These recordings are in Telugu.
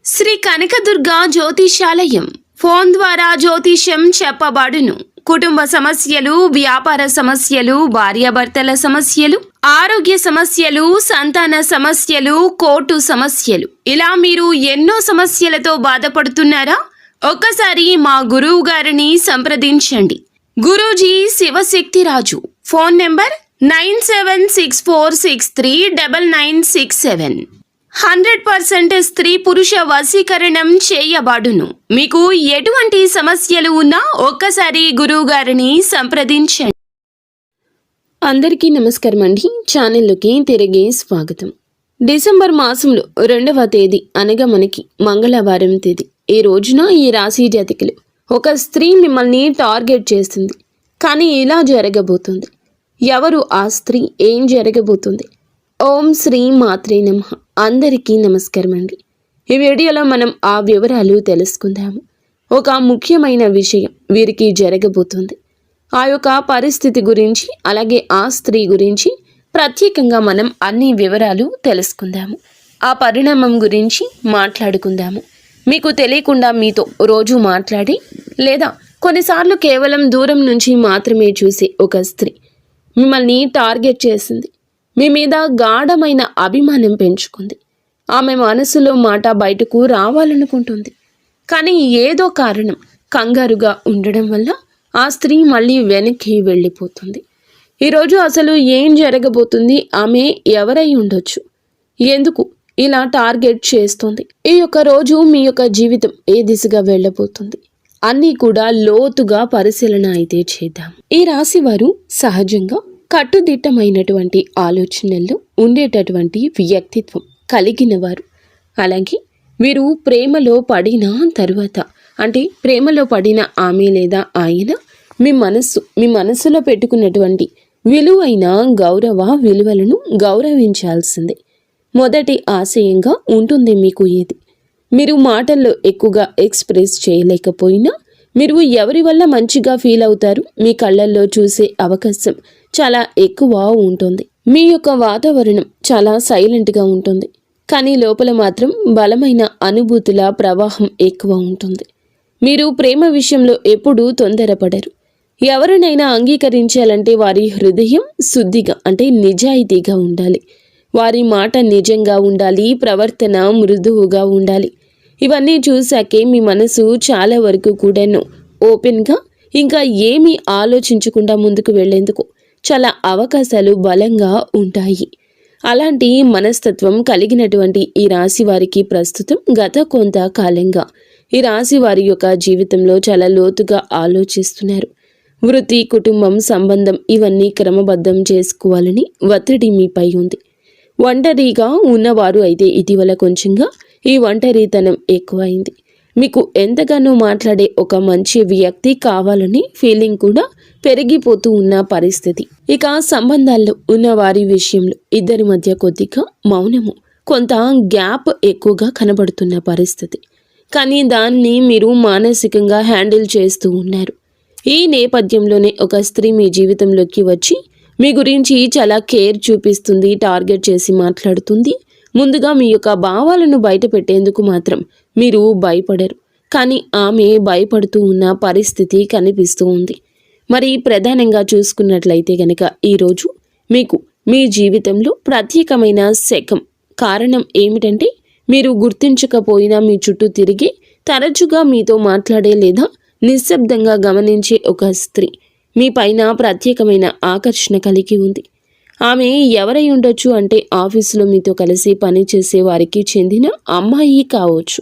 శ్రీ కనకదుర్గ జ్యోతిషాలయం. ఫోన్ ద్వారా జ్యోతిష్యం చెప్పబడును. కుటుంబ సమస్యలు, వ్యాపార సమస్యలు, భార్యాభర్తల సమస్యలు, ఆరోగ్య సమస్యలు, సంతాన సమస్యలు, కోర్టు సమస్యలు, ఇలా మీరు ఎన్నో సమస్యలతో బాధపడుతున్నారా? ఒక్కసారి మా గురువు గారిని సంప్రదించండి. గురూజీ శివశక్తిరాజు. Phone number 9764639967. 100% స్త్రీ పురుష వశీకరణం చేయబడును. మీకు ఎటువంటి సమస్యలు ఉన్నా ఒక్కసారి గురువు గారిని సంప్రదించండి. అందరికీ నమస్కారం అండి. ఛానల్లోకి తిరిగి స్వాగతం. డిసెంబర్ మాసంలో 2వ తేదీ అనగా మనకి మంగళవారం తేదీ. ఈ రోజున ఈ రాశి జాతకులు ఒక స్త్రీ మిమ్మల్ని టార్గెట్ చేస్తుంది. కానీ ఇలా జరగబోతుంది. ఎవరు ఆ స్త్రీ? ఏం జరగబోతుంది? ఓం శ్రీ మాత్రే నమః. అందరికీ నమస్కారం అండి. ఈ వీడియోలో మనం ఆ వివరాలు తెలుసుకుందాము. ఒక ముఖ్యమైన విషయం వీరికి జరగబోతుంది. ఆ యొక్క పరిస్థితి గురించి, అలాగే ఆ స్త్రీ గురించి ప్రత్యేకంగా మనం అన్ని వివరాలు తెలుసుకుందాము. ఆ పరిణామం గురించి మాట్లాడుకుందాము. మీకు తెలియకుండా మీతో రోజు మాట్లాడి, లేదా కొన్నిసార్లు కేవలం దూరం నుంచి మాత్రమే చూసే ఒక స్త్రీ మిమ్మల్ని టార్గెట్ చేసింది. మీ మీద గాఢమైన అభిమానం పెంచుకుంది. ఆమె మనసులో మాట బయటకు రావాలనుకుంటుంది. కానీ ఏదో కారణం, కంగారుగా ఉండడం వల్ల ఆ స్త్రీ మళ్ళీ వెనక్కి వెళ్ళిపోతుంది. ఈరోజు అసలు ఏం జరగబోతుంది? ఆమె ఎవరై ఉండొచ్చు? ఎందుకు ఇలా టార్గెట్ చేస్తుంది? ఈ యొక్క రోజు మీ యొక్క జీవితం ఏ దిశగా వెళ్ళబోతుంది అన్నీ కూడా లోతుగా పరిశీలన అయితే చేద్దాం. ఈ రాశి వారు సహజంగా కట్టుదిట్టమైనటువంటి ఆలోచనల్లో ఉండేటటువంటి వ్యక్తిత్వం కలిగిన వారు. అలాగే వీరు ప్రేమలో పడిన తరువాత, అంటే ప్రేమలో పడిన ఆమె లేదా ఆయన మీ మనసులో పెట్టుకున్నటువంటి విలువైన గౌరవ విలువలను గౌరవించాల్సిందే మొదటి ఆశయంగా ఉంటుంది మీకు. ఇది మీరు మాటల్లో ఎక్కువగా ఎక్స్ప్రెస్ చేయలేకపోయినా మీరు ఎవరి వల్ల మంచిగా ఫీల్ అవుతారు, మీ కళ్ళల్లో చూసే అవకాశం చాలా ఎక్కువ ఉంటుంది. మీ యొక్క వాతావరణం చాలా సైలెంట్గా ఉంటుంది. కానీ లోపల మాత్రం బలమైన అనుభూతుల ప్రవాహం ఎక్కువ ఉంటుంది. మీరు ప్రేమ విషయంలో ఎప్పుడూ తొందరపడరు. ఎవరినైనా అంగీకరించాలంటే వారి హృదయం శుద్ధిగా, అంటే నిజాయితీగా ఉండాలి. వారి మాట నిజంగా ఉండాలి, ప్రవర్తన మృదువుగా ఉండాలి. ఇవన్నీ చూశాకే మీ మనసు చాలా వరకు కూడాను ఓపెన్గా, ఇంకా ఏమీ ఆలోచించకుండా ముందుకు వెళ్లేందుకు చాలా అవకాశాలు బలంగా ఉంటాయి. అలాంటి మనస్తత్వం కలిగినటువంటి ఈ రాశి వారికి ప్రస్తుతం గత కొంతకాలంగా ఈ రాశి వారి యొక్క జీవితంలో చాలా లోతుగా ఆలోచిస్తున్నారు. వృత్తి, కుటుంబం, సంబంధం ఇవన్నీ క్రమబద్ధం చేసుకోవాలని ఒత్తిడి మీపై ఉంది. ఒంటరిగా ఉన్నవారు అయితే ఇటీవల కొంచెంగా ఈ ఒంటరితనం ఎక్కువైంది. మీకు ఎంతగానో మాట్లాడే ఒక మంచి వ్యక్తి కావాలని ఫీలింగ్ కూడా పెరిగిపోతూ ఉన్న పరిస్థితి. ఇక సంబంధాల్లో ఉన్న వారి విషయంలో ఇద్దరి మధ్య కొద్దిగా మౌనము, కొంత గ్యాప్ ఎక్కువగా కనబడుతున్న పరిస్థితి. కానీ దాన్ని మీరు మానసికంగా హ్యాండిల్ చేస్తూ ఉన్నారు. ఈ నేపథ్యంలోనే ఒక స్త్రీ మీ జీవితంలోకి వచ్చి మీ గురించి చాలా కేర్ చూపిస్తుంది, టార్గెట్ చేసి మాట్లాడుతుంది. ముందుగా మీ యొక్క భావాలను బయట పెట్టేందుకు మాత్రం మీరు భయపడరు. కానీ ఆమె భయపడుతూ ఉన్న పరిస్థితి కనిపిస్తూ ఉంది. మరి ప్రధానంగా చూసుకున్నట్లయితే గనక ఈరోజు మీకు మీ జీవితంలో ప్రత్యేకమైన శకం. కారణం ఏమిటంటే మీరు గుర్తించకపోయినా మీ చుట్టూ తిరిగి తరచుగా మీతో మాట్లాడే లేదా నిశ్శబ్దంగా గమనించే ఒక స్త్రీ మీ పైన ప్రత్యేకమైన ఆకర్షణ కలిగి ఉంది. ఆమె ఎవరై ఉండొచ్చు అంటే ఆఫీసులో మీతో కలిసి పనిచేసే వారికి చెందిన అమ్మాయి కావచ్చు,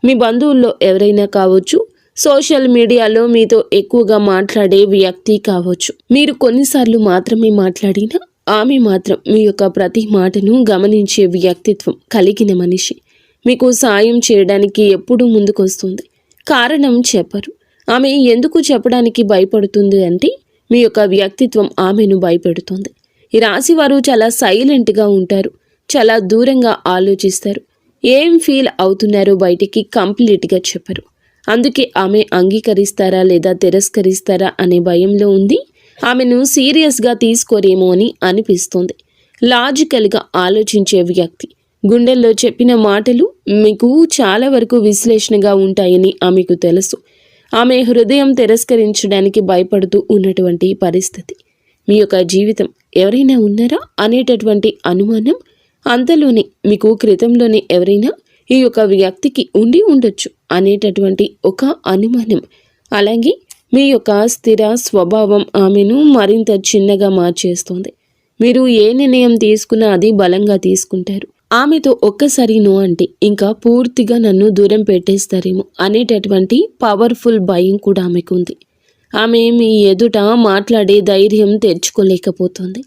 మీ బంధువుల్లో ఎవరైనా కావచ్చు, సోషల్ మీడియాలో మీతో ఎక్కువగా మాట్లాడే వ్యక్తి కావచ్చు. మీరు కొన్నిసార్లు మాత్రమే మాట్లాడినా ఆమె మాత్రం మీ యొక్క ప్రతి మాటను గమనించే వ్యక్తిత్వం కలిగిన మనిషి. మీకు సాయం చేయడానికి ఎప్పుడూ ముందుకొస్తుంది. కారణం చెప్పరు. ఆమె ఎందుకు చెప్పడానికి భయపడుతుంది అంటే మీ యొక్క వ్యక్తిత్వం ఆమెను భయపెడుతుంది. ఈ రాశి వారు చాలా సైలెంట్గా ఉంటారు, చాలా దూరంగా ఆలోచిస్తారు. ఏం ఫీల్ అవుతున్నారో బయటికి కంప్లీట్గా చెప్పరు. అందుకే ఆమె అంగీకరిస్తారా లేదా తిరస్కరిస్తారా అనే భయంలో ఉంది. ఆమెను సీరియస్గా తీసుకోరేమో అని అనిపిస్తుంది. లాజికల్గా ఆలోచించే వ్యక్తి, గుండెల్లో చెప్పిన మాటలు మీకు చాలా వరకు విశ్లేషణగా ఉంటాయని ఆమెకు తెలుసు. ఆమె హృదయం తిరస్కరించడానికి భయపడుతూ ఉన్నటువంటి పరిస్థితి. మీ యొక్క జీవితం ఎవరైనా ఉన్నారా అనేటటువంటి అనుమానం అంతలోనే మీకు క్రితంలోనే ఎవరైనా ఈ యొక్క వ్యక్తికి ఉండి ఉండొచ్చు అనేటటువంటి ఒక అనుమానం. అలాగే మీ యొక్క స్థిర స్వభావం ఆమెను మరింత చిన్నగా మార్చేస్తుంది. మీరు ఏ నిర్ణయం తీసుకున్నా అది బలంగా తీసుకుంటారు. ఆమెతో ఒక్కసారి నో అంటే ఇంకా పూర్తిగా నన్ను దూరం పెట్టేస్తారేమో అనేటటువంటి పవర్ఫుల్ భయం కూడా ఆమెకు ఉంది. ఆమె మీ ఎదుట మాట్లాడే ధైర్యం తెచ్చుకోలేకపోతుంది.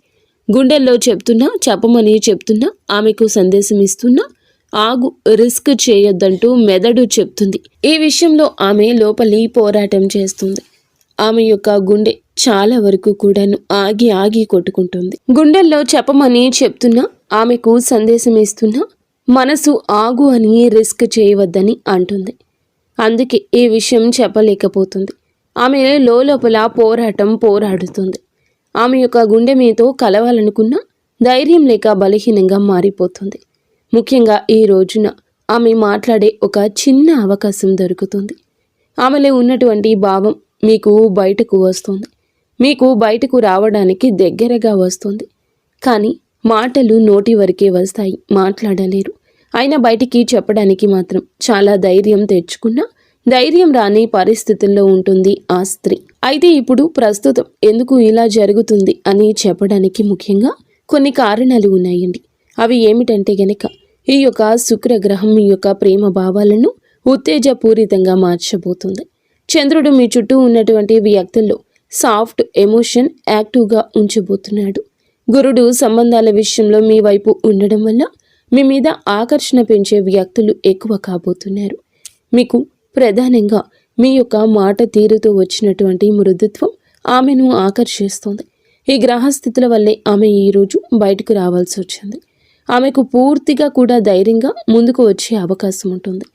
గుండెల్లో చెప్పమని చెప్తున్నా, ఆమెకు సందేశం ఇస్తున్నా ఆగు, రిస్క్ చేయొద్దంటూ మెదడు చెప్తుంది. ఈ విషయంలో ఆమె లోపలి పోరాటం చేస్తుంది. ఆమె యొక్క గుండె చాలా వరకు కూడాను ఆగి ఆగి కొట్టుకుంటుంది. గుండెల్లో చెప్పమని చెప్తున్నా, ఆమెకు సందేశం ఇస్తున్నా మనసు ఆగు అని రిస్క్ చేయవద్దని అంటుంది. అందుకే ఈ విషయం చెప్పలేకపోతుంది. ఆమె లోపల పోరాడుతుంది. ఆమె యొక్క గుండె మీతో కలవాలనుకున్నా ధైర్యం లేక బలహీనంగా మారిపోతుంది. ముఖ్యంగా ఈ రోజున ఆమె మాట్లాడే ఒక చిన్న అవకాశం దొరుకుతుంది. ఆమెలో ఉన్నటువంటి భావం మీకు బయటకు వస్తుంది. మీకు బయటకు రావడానికి దగ్గరగా వస్తుంది. కానీ మాటలు నోటి వరకే వస్తాయి, మాట్లాడలేరు. అయినా బయటికి చెప్పడానికి మాత్రం చాలా ధైర్యం తెచ్చుకున్నా ధైర్యం రాని పరిస్థితుల్లో ఉంటుంది ఆ స్త్రీ. అయితే ఇప్పుడు ప్రస్తుతం ఎందుకు ఇలా జరుగుతుంది అని చెప్పడానికి ముఖ్యంగా కొన్ని కారణాలు ఉన్నాయండి. అవి ఏమిటంటే గనక ఈ యొక్క శుక్రగ్రహం మీ యొక్క ప్రేమ భావాలను ఉత్తేజపూరితంగా మార్చబోతుంది. చంద్రుడు మీ చుట్టూ ఉన్నటువంటి వ్యక్తుల్లో సాఫ్ట్ ఎమోషన్ యాక్టివ్గా ఉంచబోతున్నాడు. గురుడు సంబంధాల విషయంలో మీ వైపు ఉండడం వల్ల మీ మీద ఆకర్షణ పెంచే వ్యక్తులు ఎక్కువ కాబోతున్నారు. మీకు ప్రధానంగా మీ యొక్క మాట తీరుతో వచ్చినటువంటి మృదుత్వం ఆమెను ఆకర్షిస్తుంది. ఈ గ్రహస్థితుల వల్లే ఆమె ఈరోజు బయటకు రావాల్సి వచ్చింది. ఆమెకు పూర్తిగా కూడా ధైర్యంగా ముందుకు వచ్చే అవకాశం ఉంటుంది.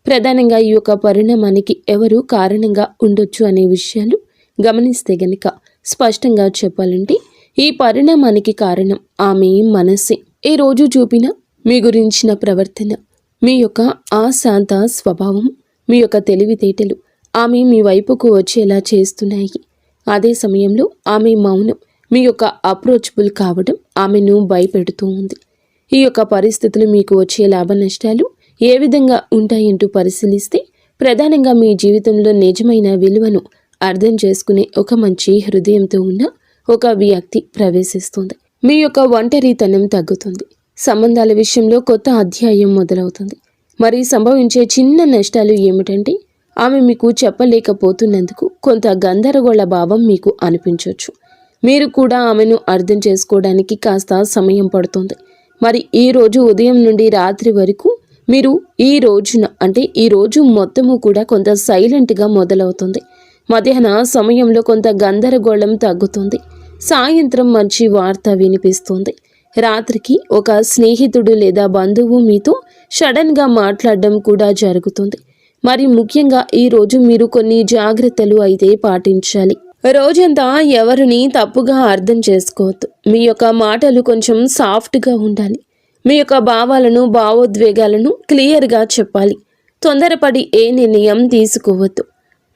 ప్రధానంగా ఈ యొక్క పరిణామానికి ఎవరు కారణంగా ఉండొచ్చు అనే విషయాలు గమనిస్తే గనక స్పష్టంగా చెప్పాలంటే ఈ పరిణామానికి కారణం ఆమె మనస్సే. ఈ రోజు చూపిన మీ గురించిన ప్రవర్తన, మీ యొక్క అశాంత స్వభావం, మీ యొక్క తెలివితేటలు ఆమె మీ వైపుకు వచ్చేలా చేస్తున్నాయి. అదే సమయంలో ఆమె మౌనం, మీ యొక్క అప్రోచబుల్ కావడం ఆమెను భయపెడుతూ ఉంది. ఈ యొక్క పరిస్థితులు మీకు వచ్చే లాభ నష్టాలు ఏ విధంగా ఉంటాయంటూ పరిశీలిస్తే ప్రధానంగా మీ జీవితంలో నిజమైన విలువను అర్థం చేసుకునే ఒక మంచి హృదయంతో ఉన్న ఒక వ్యక్తి ప్రవేశిస్తుంది. మీ యొక్క ఒంటరితనం తగ్గుతుంది. సంబంధాల విషయంలో కొత్త అధ్యాయం మొదలవుతుంది. మరి సంభవించే చిన్న నష్టాలు ఏమిటంటే ఆమె మీకు చెప్పలేకపోతున్నందుకు కొంత గందరగోళ భావం మీకు అనిపించవచ్చు. మీరు కూడా ఆమెను అర్థం చేసుకోవడానికి కాస్త సమయం పడుతుంది. మరి ఈ రోజు ఉదయం నుండి రాత్రి వరకు మీరు ఈ రోజు మొత్తము కూడా కొంత సైలెంట్గా మొదలవుతుంది. మధ్యాహ్న సమయంలో కొంత గందరగోళం తగ్గుతుంది. సాయంత్రం మంచి వార్త వినిపిస్తుంది. రాత్రికి ఒక స్నేహితుడు లేదా బంధువు మీతో సడన్గా మాట్లాడడం కూడా జరుగుతుంది. మరి ముఖ్యంగా ఈ రోజు మీరు కొన్ని జాగ్రత్తలు అయితే పాటించాలి. రోజంతా ఎవరిని తప్పుగా అర్థం చేసుకోవద్దు. మీ యొక్క మాటలు కొంచెం సాఫ్ట్గా ఉండాలి. మీ యొక్క భావాలను, భావోద్వేగాలను క్లియర్గా చెప్పాలి. తొందరపడి ఏ నిర్ణయం తీసుకోవద్దు.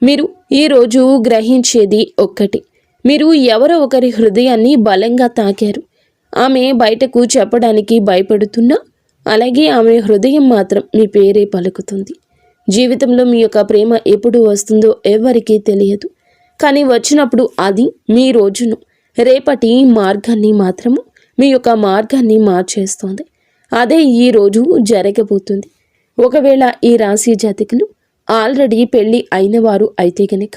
మీరు ఈరోజు గ్రహించేది ఒక్కటి, మీరు ఎవరో ఒకరి హృదయాన్ని బలంగా తాకారు. ఆమె బయటకు చెప్పడానికి భయపడుతున్నా అలాగే ఆమె హృదయం మాత్రం మీ పేరే పలుకుతుంది. జీవితంలో మీ యొక్క ప్రేమ ఎప్పుడు వస్తుందో ఎవరికీ తెలియదు. కానీ వచ్చినప్పుడు అది మీ రోజును, రేపటి మార్గాన్ని మాత్రము మీ యొక్క మార్గాన్ని మార్చేస్తుంది. అదే ఈ రోజు జరగబోతుంది. ఒకవేళ ఈ రాశి జాతకులు ఆల్రెడీ పెళ్లి అయిన వారు అయితే గనక,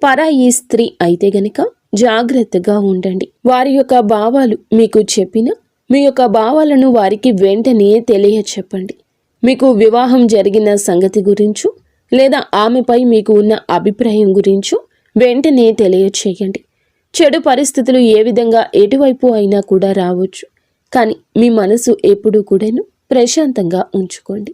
పరాయి స్త్రీ అయితే గనక జాగ్రత్తగా ఉండండి. వారి యొక్క భావాలు మీకు చెప్పిన మీ యొక్క భావాలను వారికి వెంటనే తెలియచెప్పండి. మీకు వివాహం జరిగిన సంగతి గురించు లేదా ఆమెపై మీకు ఉన్న అభిప్రాయం గురించు వెంటనే తెలియచేయండి. చెడు పరిస్థితులు ఏ విధంగా ఎటువైపు అయినా కూడా రావచ్చు. కానీ మీ మనసు ఎప్పుడూ కూడాను ప్రశాంతంగా ఉంచుకోండి.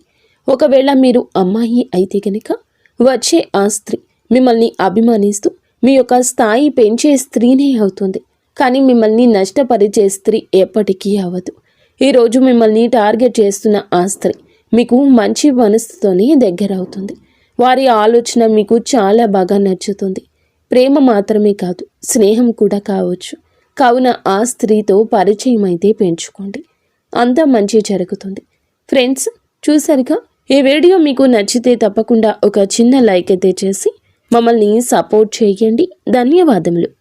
ఒకవేళ మీరు అమ్మాయి అయితే కనుక వచ్చే ఆ స్త్రీ మిమ్మల్ని అభిమానిస్తూ మీ యొక్క స్థాయి పెంచే స్త్రీనే అవుతుంది. కానీ మిమ్మల్ని నష్టపరిచే స్త్రీ ఎప్పటికీ అవ్వదు. ఈరోజు మిమ్మల్ని టార్గెట్ చేస్తున్న ఆ స్త్రీ మీకు మంచి మనసుతోనే దగ్గర అవుతుంది. వారి ఆలోచన మీకు చాలా బాగా నచ్చుతుంది. ప్రేమ మాత్రమే కాదు, స్నేహం కూడా కావచ్చు. కావున ఆ స్త్రీతో పరిచయం అయితే పెంచుకోండి, అంతా మంచి జరుగుతుంది. ఫ్రెండ్స్, చూసారుగా, ఈ వీడియో మీకు నచ్చితే తప్పకుండా ఒక చిన్న లైక్ అయితే చేసి మమ్మల్ని సపోర్ట్ చేయండి. ధన్యవాదములు.